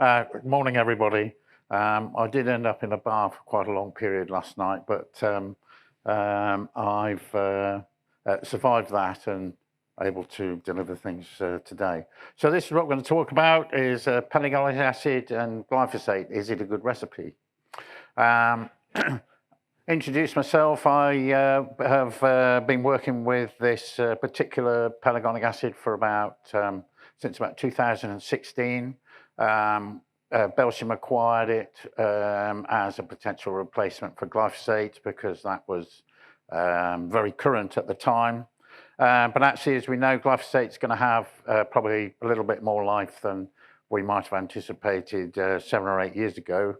Good morning, everybody. I did end up in a bar for quite a long period last night, but I've survived that and able to deliver things today. So this is what we're going to talk about is Pelargonic acid and glyphosate. Is it a good recipe? Introduce myself. I have been working with this particular pelargonic acid for since about 2016. Belchim acquired it as a potential replacement for glyphosate because that was very current at the time. But actually, as we know, glyphosate is going to have probably a little bit more life than we might have anticipated 7 or 8 years ago.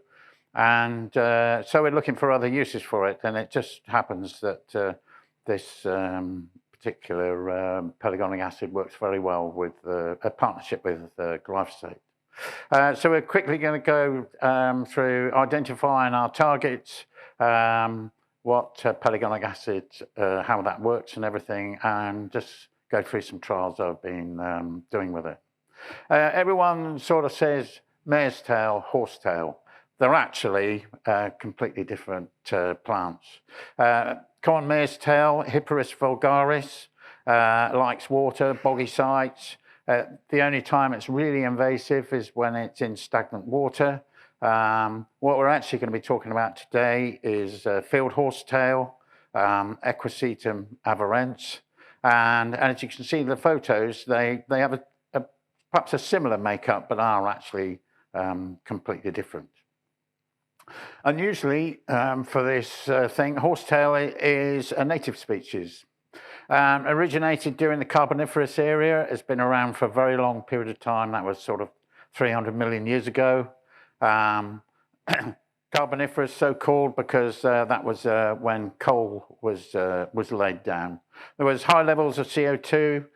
And so we're looking for other uses for it. And it just happens that this particular pelargonic acid works very well with a partnership with glyphosate. So we're quickly going to go through identifying our targets, what pelargonic acid, how that works and everything, and just go through some trials I've been doing with it. Everyone sort of says mare's tail, horsetail. They're actually completely different plants. Common mare's tail, Hipparus vulgaris, likes water, boggy sites. The only time it's really invasive is when it's in stagnant water. What we're actually going to be talking about today is field horsetail, Equisetum avarens. And as you can see in the photos, they have perhaps a similar makeup, but are actually completely different. Unusually for this thing, horsetail is a native species. Originated during the Carboniferous era, has been around for a very long period of time. That was sort of 300 million years ago. Carboniferous, so called because that was when coal was laid down. There was high levels of CO2.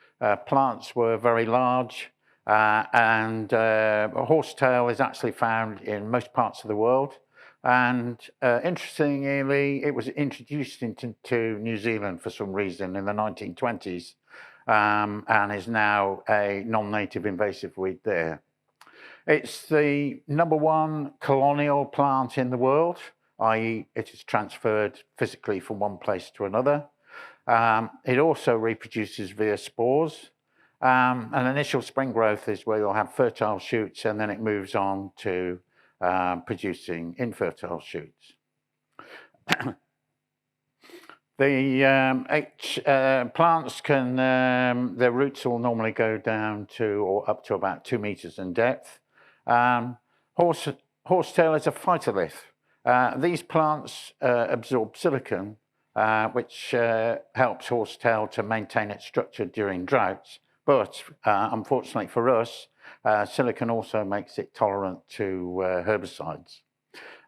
Plants were very large, and horsetail is actually found in most parts of the world. And interestingly, it was introduced into New Zealand for some reason in the 1920s, and is now a non-native invasive weed there. It's the #1 colonial plant in the world, i.e. it is transferred physically from one place to another. It also reproduces via spores. And initial spring growth is where you'll have fertile shoots, and then it moves on to producing infertile shoots. The plants can, their roots will normally go down to or up to about 2 meters in depth. Horsetail is a phytolith. These plants absorb silicon, which helps horsetail to maintain its structure during droughts. But unfortunately for us, silicon also makes it tolerant to herbicides.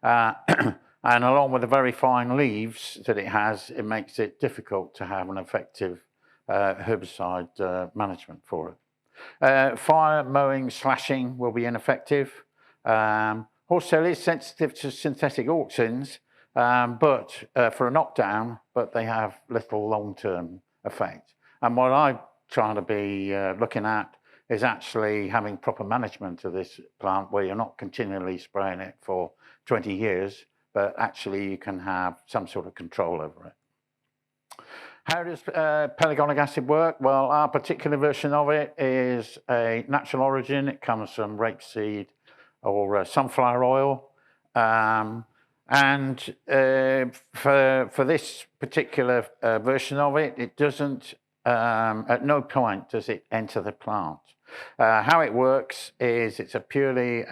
And along with the very fine leaves that it has, it makes it difficult to have an effective herbicide management for it. Fire, mowing, slashing will be ineffective. Horsetail is sensitive to synthetic auxins, but for a knockdown, but they have little long-term effect. And what I'm trying to be looking at is actually having proper management of this plant where you're not continually spraying it for 20 years, but actually you can have some sort of control over it. How does pelargonic acid work? Well, our particular version of it is a natural origin. It comes from rapeseed or sunflower oil. And for this particular version of it, it doesn't, at no point does it enter the plant. How it works is it's a purely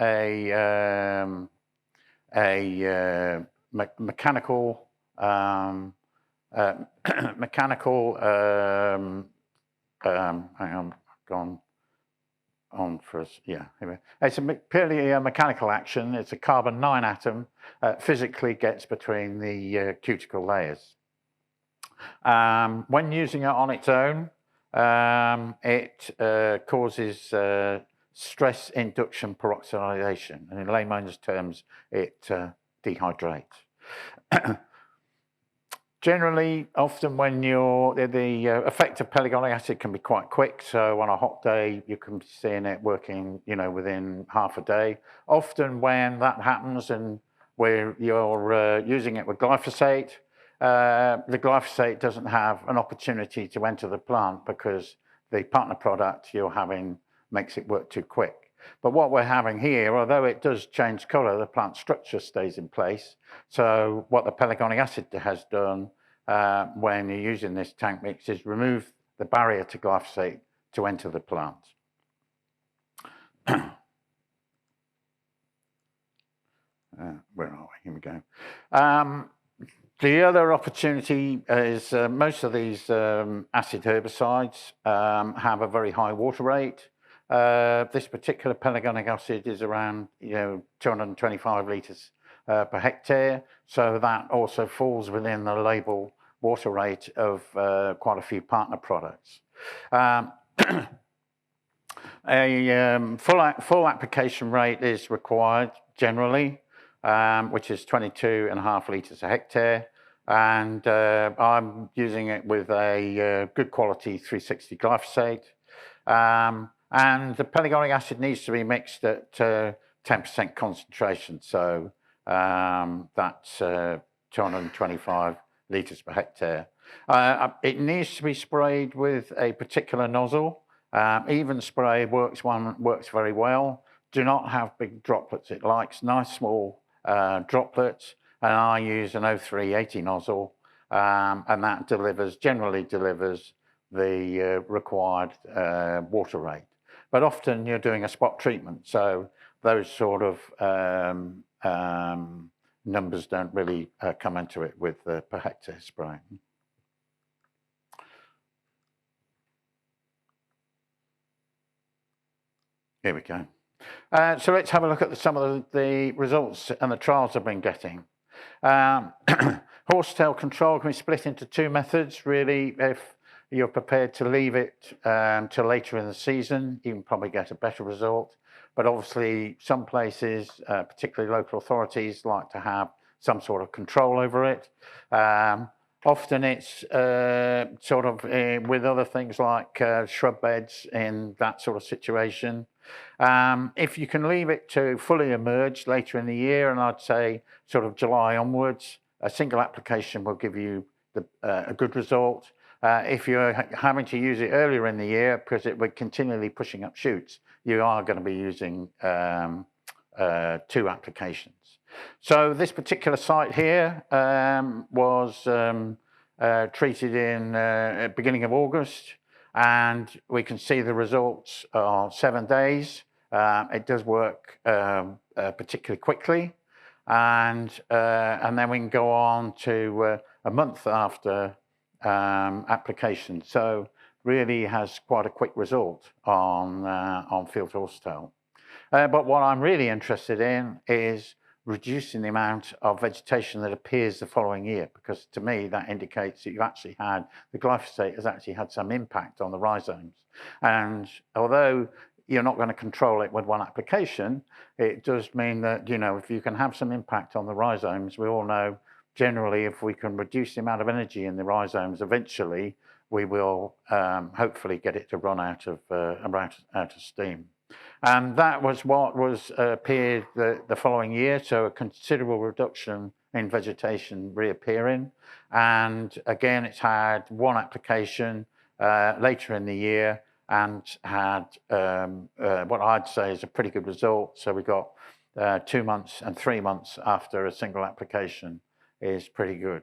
mechanical hang on, gone on for us. Yeah, anyway. It's purely a mechanical action. It's a carbon-9 atom physically gets between the cuticle layers. When using it on its own, it causes stress induction peroxidation, and in layman's terms, it dehydrates. Generally, often when the effect of pelargonic acid can be quite quick. So on a hot day, you can be seeing it working, within half a day. Often when that happens and where you're using it with glyphosate, the glyphosate doesn't have an opportunity to enter the plant because the partner product you're having makes it work too quick. But what we're having here, although it does change colour, the plant structure stays in place. So what the pelargonic acid has done when you're using this tank mix is remove the barrier to glyphosate to enter the plant. Where are we? Here we go. The other opportunity is most of these acid herbicides have a very high water rate. This particular pelargonic acid is around 225 litres per hectare, so that also falls within the label water rate of quite a few partner products. A full application rate is required generally, which is 22.5 litres a hectare, and I'm using it with a good quality 360 glyphosate. And the pelargonic acid needs to be mixed at 10% concentration, so that's 225 litres per hectare. It needs to be sprayed with a particular nozzle. Even spray works very well. Do not have big droplets. It likes nice small droplets, and I use an 0380 nozzle, and that generally delivers the required water rate. But often you're doing a spot treatment, so those sort of numbers don't really come into it with the per hectare spraying. Here we go. So let's have a look at some of the results and the trials I've been getting. Horsetail control can be split into two methods, really. If you're prepared to leave it till later in the season, you can probably get a better result. But obviously, some places, particularly local authorities, like to have some sort of control over it. Often it's sort of with other things like shrub beds in that sort of situation. If you can leave it to fully emerge later in the year, and I'd say sort of July onwards, a single application will give you a good result. If you're having to use it earlier in the year because it would continually pushing up shoots, you are going to be using 2 applications. So this particular site here was treated in beginning of August, and we can see the results are 7 days. It does work particularly quickly, and then we can go on to a month after application. So really has quite a quick result on field horsetail. But what I'm really interested in is reducing the amount of vegetation that appears the following year, because to me that indicates that you've actually had, the glyphosate has actually had some impact on the rhizomes. And although you're not going to control it with one application, it does mean that, if you can have some impact on the rhizomes, we all know generally if we can reduce the amount of energy in the rhizomes, eventually we will hopefully get it to run out of steam. And that was what appeared the following year, so a considerable reduction in vegetation reappearing. And again, it's had one application later in the year and had what I'd say is a pretty good result. So we got 2 months and 3 months after a single application is pretty good.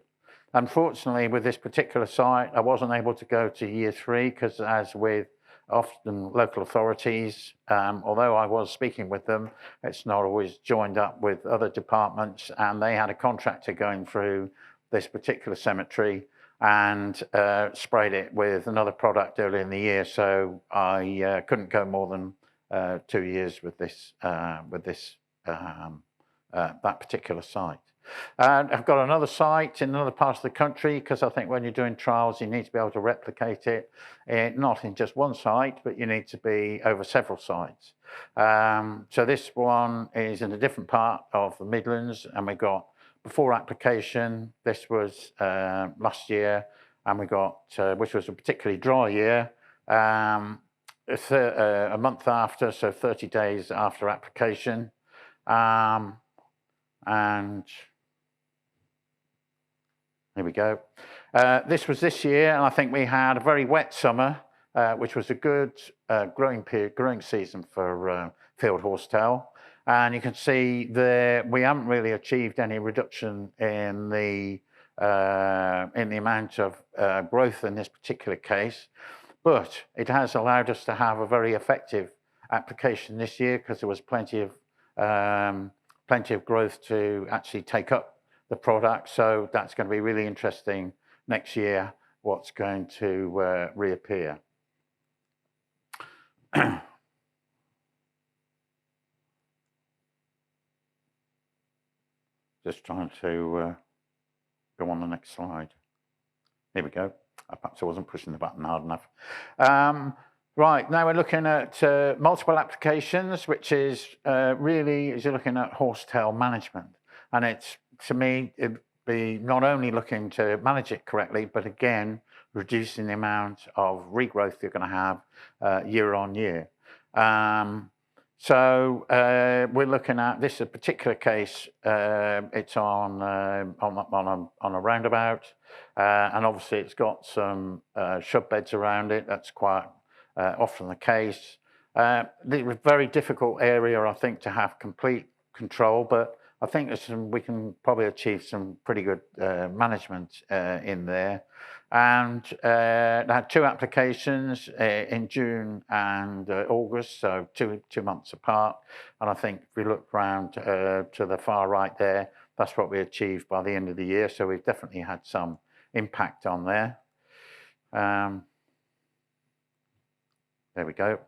Unfortunately, with this particular site, I wasn't able to go to year 3 because, as with often local authorities, although I was speaking with them, it's not always joined up with other departments, and they had a contractor going through this particular cemetery and sprayed it with another product early in the year, so I couldn't go more than 2 years with that particular site. I've got another site in another part of the country, because I think when you're doing trials, you need to be able to replicate it, not in just one site, but you need to be over several sites. So this one is in a different part of the Midlands, and we've got before application, this was last year, and we got, which was a particularly dry year, a month after, so 30 days after application. And here we go. This was this year, and I think we had a very wet summer, which was a good growing season for field horsetail. And you can see there we haven't really achieved any reduction in the amount of growth in this particular case, but it has allowed us to have a very effective application this year because there was plenty of growth to actually take up the product. So that's going to be really interesting next year, what's going to reappear. Just trying to go on the next slide. Here we go. Perhaps I wasn't pushing the button hard enough. Right, now we're looking at multiple applications, which is really, as you're looking at horsetail management. And it's, to me, it'd be not only looking to manage it correctly, but again, reducing the amount of regrowth you're going to have year on year. So we're looking at this particular case. It's on a roundabout, and obviously it's got some shrub beds around it. That's quite often the case. The very difficult area, I think, to have complete control, but I think we can probably achieve some pretty good management in there. And I had 2 applications in June and August, so two months apart. And I think if we look round to the far right there, that's what we achieved by the end of the year. So we've definitely had some impact on there. There we go.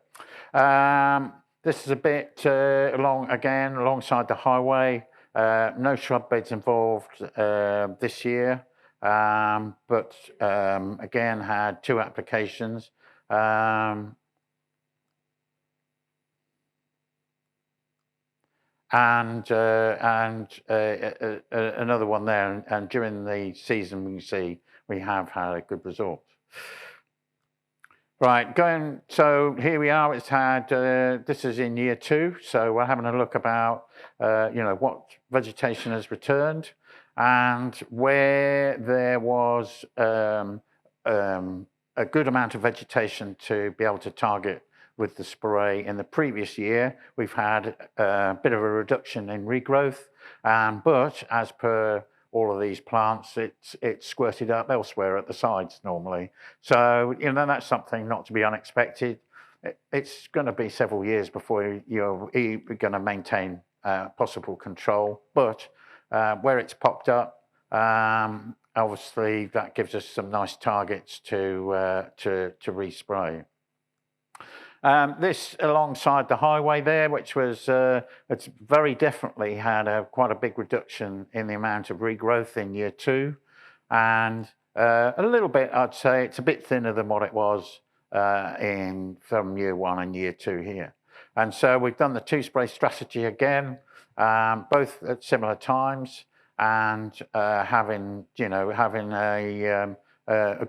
This is a bit alongside the highway. No shrub beds involved this year. But again, had 2 applications. And another one there. And during the season, we can see we have had a good result. Right, so here we are. It's had, this is in year 2. So we're having a look about, what vegetation has returned. And where there was a good amount of vegetation to be able to target with the spray in the previous year, we've had a bit of a reduction in regrowth. But as per all of these plants, it's squirted up elsewhere at the sides normally. So, that's something not to be unexpected. It's going to be several years before you're going to maintain possible control. But where it's popped up, obviously that gives us some nice targets to respray. This alongside the highway there, which was it's very definitely had quite a big reduction in the amount of regrowth in year 2, and a little bit, I'd say it's a bit thinner than what it was from year 1 and year 2 here. And so we've done the 2 spray strategy again, both at similar times, and having a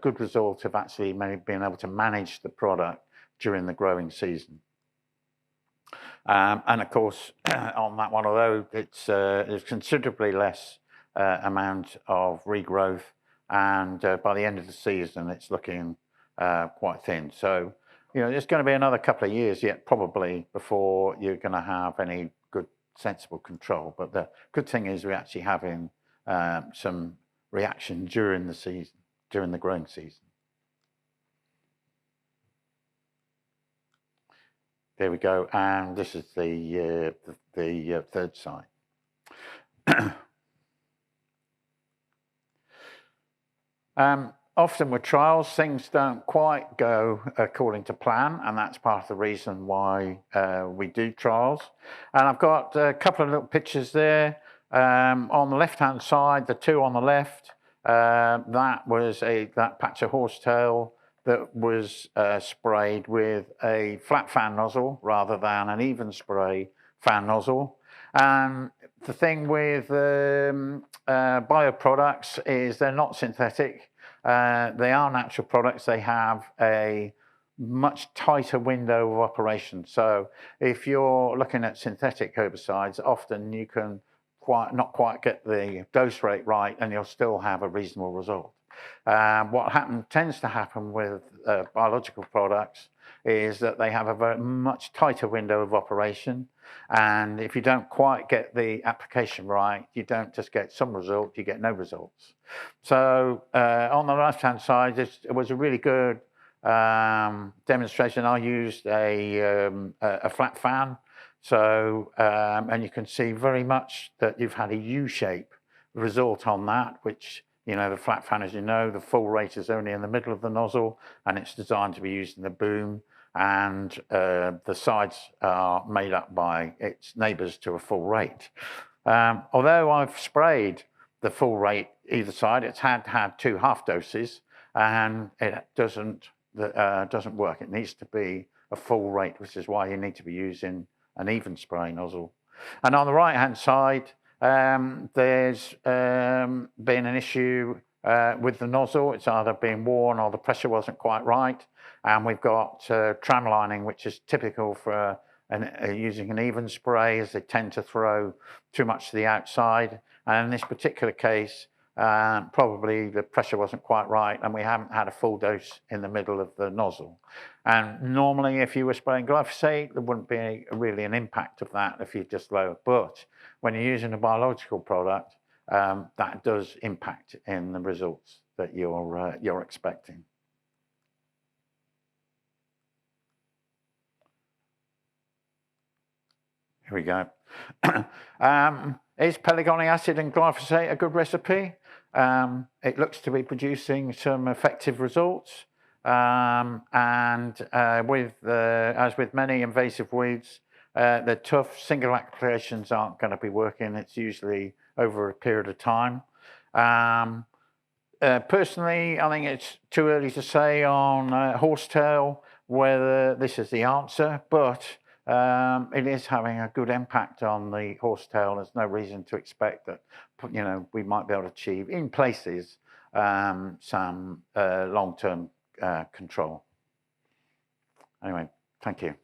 good result of actually being able to manage the product during the growing season. And of course, on that one, although there's considerably less amount of regrowth, and by the end of the season, it's looking quite thin. So, there's going to be another couple of years yet, probably, before you're going to have any good, sensible control. But the good thing is we're actually having some reaction during the season, during the growing season. There we go, and this is the third side. Often with trials, things don't quite go according to plan, and that's part of the reason why we do trials. And I've got a couple of little pictures there. On the left-hand side, the 2 on the left, that was that patch of horsetail that was sprayed with a flat fan nozzle rather than an even spray fan nozzle. And The thing with bioproducts is they're not synthetic. They are natural products. They have a much tighter window of operation. So if you're looking at synthetic herbicides, often you can not quite get the dose rate right, and you'll still have a reasonable result. What tends to happen with biological products is that they have a very much tighter window of operation, and if you don't quite get the application right, you don't just get some result, you get no results. So on the left-hand side, it was a really good demonstration. I used a flat fan, so and you can see very much that you've had a U-shape result on that, which, you know, the flat fan, as you know, the full rate is only in the middle of the nozzle, and it's designed to be used in the boom, and the sides are made up by its neighbours to a full rate. Although I've sprayed the full rate either side, it's had 2 half doses, and it doesn't work. It needs to be a full rate, which is why you need to be using an even spray nozzle. And on the right hand side, there's been an issue with the nozzle. It's either been worn or the pressure wasn't quite right, and we've got tram lining, which is typical for using an even spray, as they tend to throw too much to the outside. And in this particular case, probably the pressure wasn't quite right, and we haven't had a full dose in the middle of the nozzle. And normally, if you were spraying glyphosate, there wouldn't be really an impact of that if you just lower. But when you're using a biological product, that does impact in the results that you're expecting. Here we go. Is pelargonic acid and glyphosate a good recipe? It looks to be producing some effective results, and as with many invasive weeds, the tough single applications aren't going to be working. It's usually over a period of time. Personally, I think it's too early to say on horsetail whether this is the answer, but it is having a good impact on the horsetail. There's no reason to expect that, you know, we might be able to achieve in places some long-term control. Anyway, thank you.